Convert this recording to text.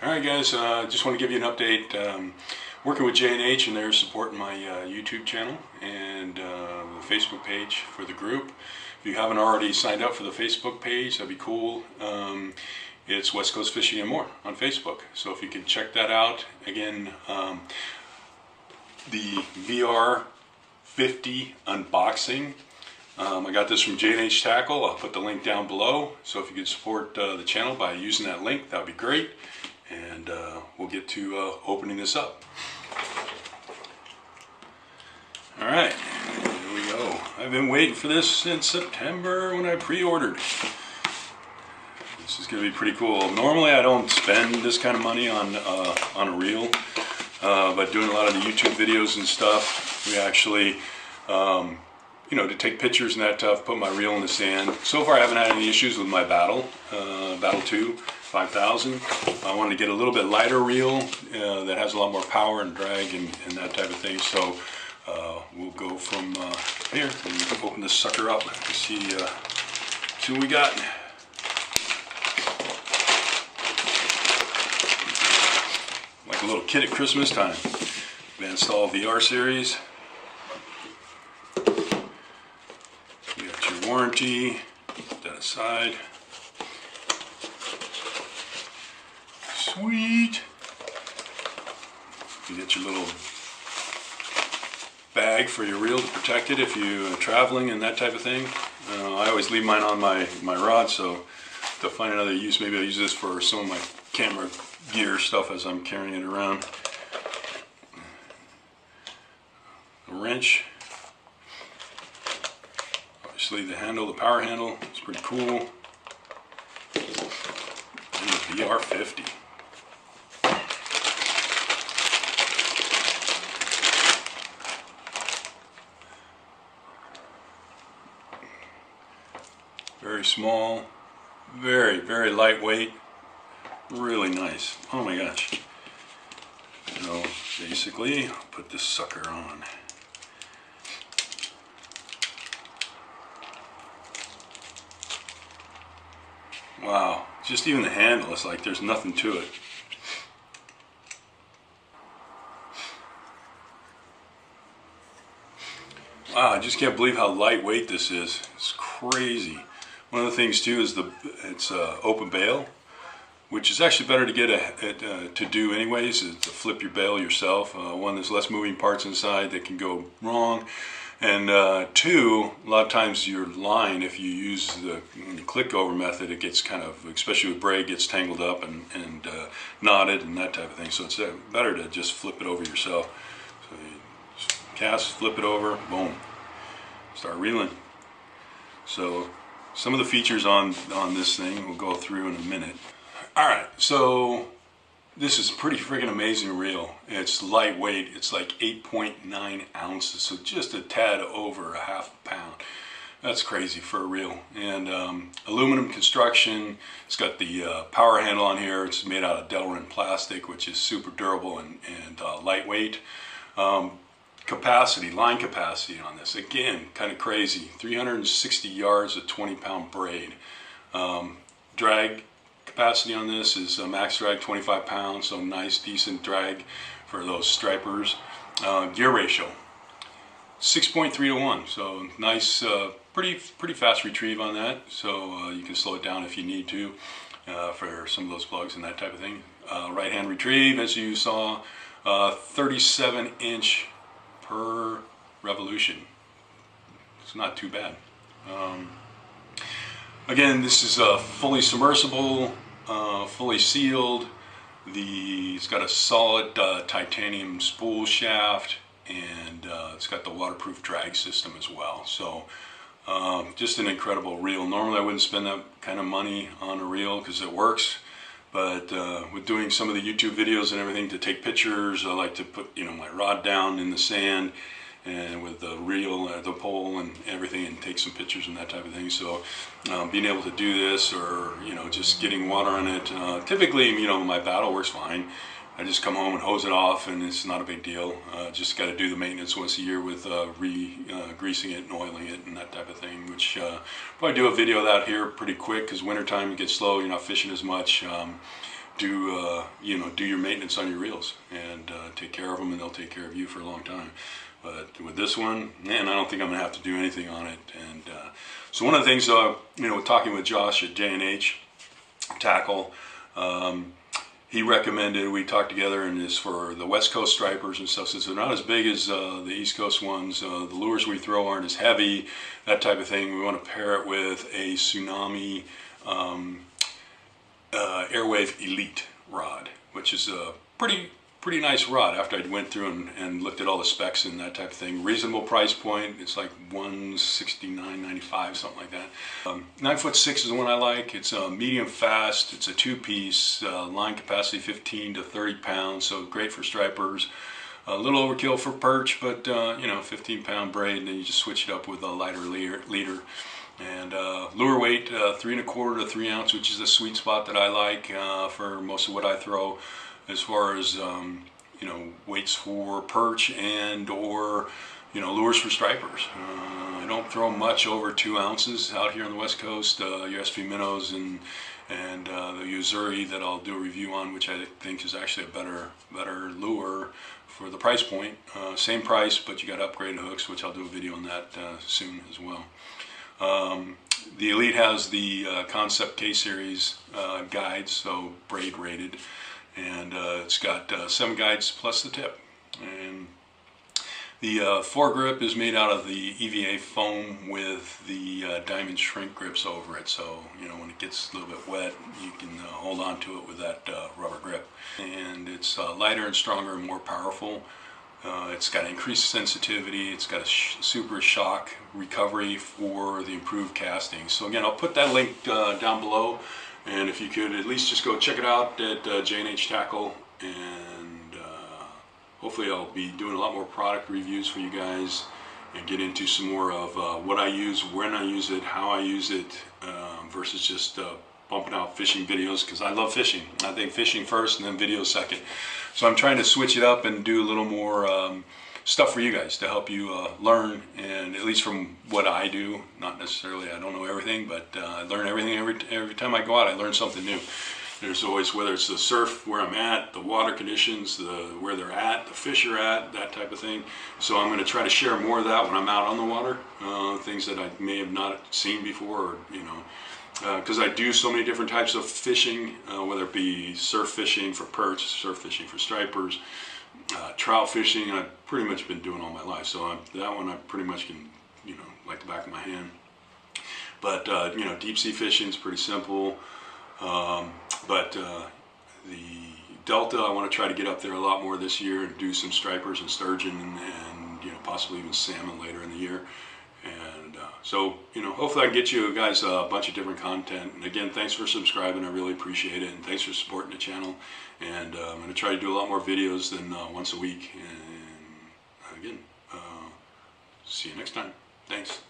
Alright guys, just want to give you an update. Working with J&H, and they're supporting my YouTube channel and the Facebook page for the group. If you haven't already signed up for the Facebook page, that'd be cool. It's West Coast Fishing and More on Facebook. So if you can check that out. Again, the VR50 unboxing. I got this from J&H Tackle. I'll put the link down below. So if you could support the channel by using that link, that would be great. And we'll get to opening this up. Alright, here we go. I've been waiting for this since September when I pre-ordered. This is going to be pretty cool. Normally I don't spend this kind of money on a reel, but doing a lot of the YouTube videos and stuff, we actually, you know, to take pictures and that stuff, put my reel in the sand. So far I haven't had any issues with my Battle 2 5000. I wanted to get a little bit lighter reel that has a lot more power and drag and that type of thing. So we'll go from here and open this sucker up and see what we got. Like a little kid at Christmas time. Staal VR series. You got your warranty. Put that aside. Sweet. You get your little bag for your reel to protect it if you're traveling and that type of thing. I always leave mine on my rod, so to find another use, maybe I'll use this for some of my camera gear stuff as I'm carrying it around. A wrench. Obviously the handle, the power handle, it's pretty cool. And the VR50. Very small, very, very lightweight, really nice. Oh my gosh. So basically, I'll put this sucker on. Wow, just even the handle, it's like there's nothing to it. Wow, I just can't believe how lightweight this is. It's crazy. One of the things too is it's open bail, which is actually better to get to do anyways, is to flip your bail yourself. One, there's less moving parts inside that can go wrong, and two, a lot of times your line, if you use the click over method, it gets kind of, especially with braid, gets tangled up and knotted and that type of thing. So it's better to just flip it over yourself. So you just cast, flip it over, boom, start reeling. So some of the features on this thing we'll go through in a minute. Alright, so this is a pretty freaking amazing reel. It's lightweight, it's like 8.9 ounces, so just a tad over a half a pound. That's crazy for a reel. And aluminum construction. It's got the power handle on here. It's made out of Delrin plastic, which is super durable and lightweight. Capacity, line capacity on this, again, kind of crazy. 360 yards of 20-pound braid. Drag capacity on this is max drag 25 pounds, so nice, decent drag for those stripers. Gear ratio, 6.3 to 1, so nice, pretty fast retrieve on that. So you can slow it down if you need to for some of those plugs and that type of thing. Right hand retrieve, as you saw, 37-inch per revolution. It's not too bad. Again, this is fully submersible, fully sealed. It's got a solid titanium spool shaft, and it's got the waterproof drag system as well. So just an incredible reel. Normally I wouldn't spend that kind of money on a reel because it works. But with doing some of the YouTube videos and everything to take pictures, I like to put, you know, my rod down in the sand and with the reel, the pole and everything, and take some pictures and that type of thing. So being able to do this, or, you know, just getting water on it, typically, you know, my Battle works fine. I just come home and hose it off, and it's not a big deal. Just got to do the maintenance once a year with greasing it and oiling it and that type of thing, which probably do a video of that here pretty quick, because wintertime it gets slow, you're not fishing as much. do your maintenance on your reels and take care of them, and they'll take care of you for a long time. But with this one, man, I don't think I'm gonna have to do anything on it. And so one of the things, talking with Josh at J&H Tackle, he recommended, we talked together, and is for the West Coast stripers and stuff, since they're not as big as the East Coast ones, the lures we throw aren't as heavy, that type of thing. We want to pair it with a Tsunami Airwave Elite rod, which is a pretty nice rod after I went through and looked at all the specs and that type of thing. Reasonable price point. It's like $169.95, something like that. 9'6" is the one I like. It's a medium fast. It's a 2-piece, line capacity 15 to 30 pounds, so great for stripers. A little overkill for perch, but 15-pound braid, and then you just switch it up with a lighter leader. And lure weight 3 1/4 to 3 ounce, which is the sweet spot that I like for most of what I throw, as far as weights for perch and or lures for stripers. I don't throw much over 2 ounces out here on the West Coast. USP minnows and the Uzuri that I'll do a review on, which I think is actually a better lure for the price point. Same price, but you got upgraded hooks, which I'll do a video on that soon as well. The Elite has the Concept K-Series guides, so braid rated, and it's got 7 guides plus the tip. And the foregrip is made out of the EVA foam with the diamond shrink grips over it, so when it gets a little bit wet, you can hold on to it with that rubber grip. And it's lighter and stronger and more powerful. It's got increased sensitivity. It's got a super shock recovery for the improved casting. So again, I'll put that link down below, and if you could at least just go check it out at J&H Tackle, and hopefully I'll be doing a lot more product reviews for you guys and get into some more of what I use, when I use it, how I use it, versus just bumping out fishing videos, because I love fishing. I think fishing first and then videos second. So I'm trying to switch it up and do a little more stuff for you guys to help you learn, and at least from what I do, not necessarily, I don't know everything, but I learn everything every time I go out. I learn something new. There's always, whether it's the surf, where I'm at, the water conditions, where they're at, the fish are at, that type of thing. So I'm going to try to share more of that when I'm out on the water, things that I may have not seen before, or because I do so many different types of fishing, whether it be surf fishing for perch, surf fishing for stripers, trout fishing. I've pretty much been doing all my life, so that one I pretty much can, like the back of my hand. But deep sea fishing is pretty simple. But the Delta, I want to try to get up there a lot more this year and do some stripers and sturgeon and possibly even salmon later in the year. And so hopefully I can get you guys a bunch of different content. And again, thanks for subscribing. I really appreciate it, and thanks for supporting the channel. And I'm going to try to do a lot more videos than once a week. And again, see you next time. Thanks.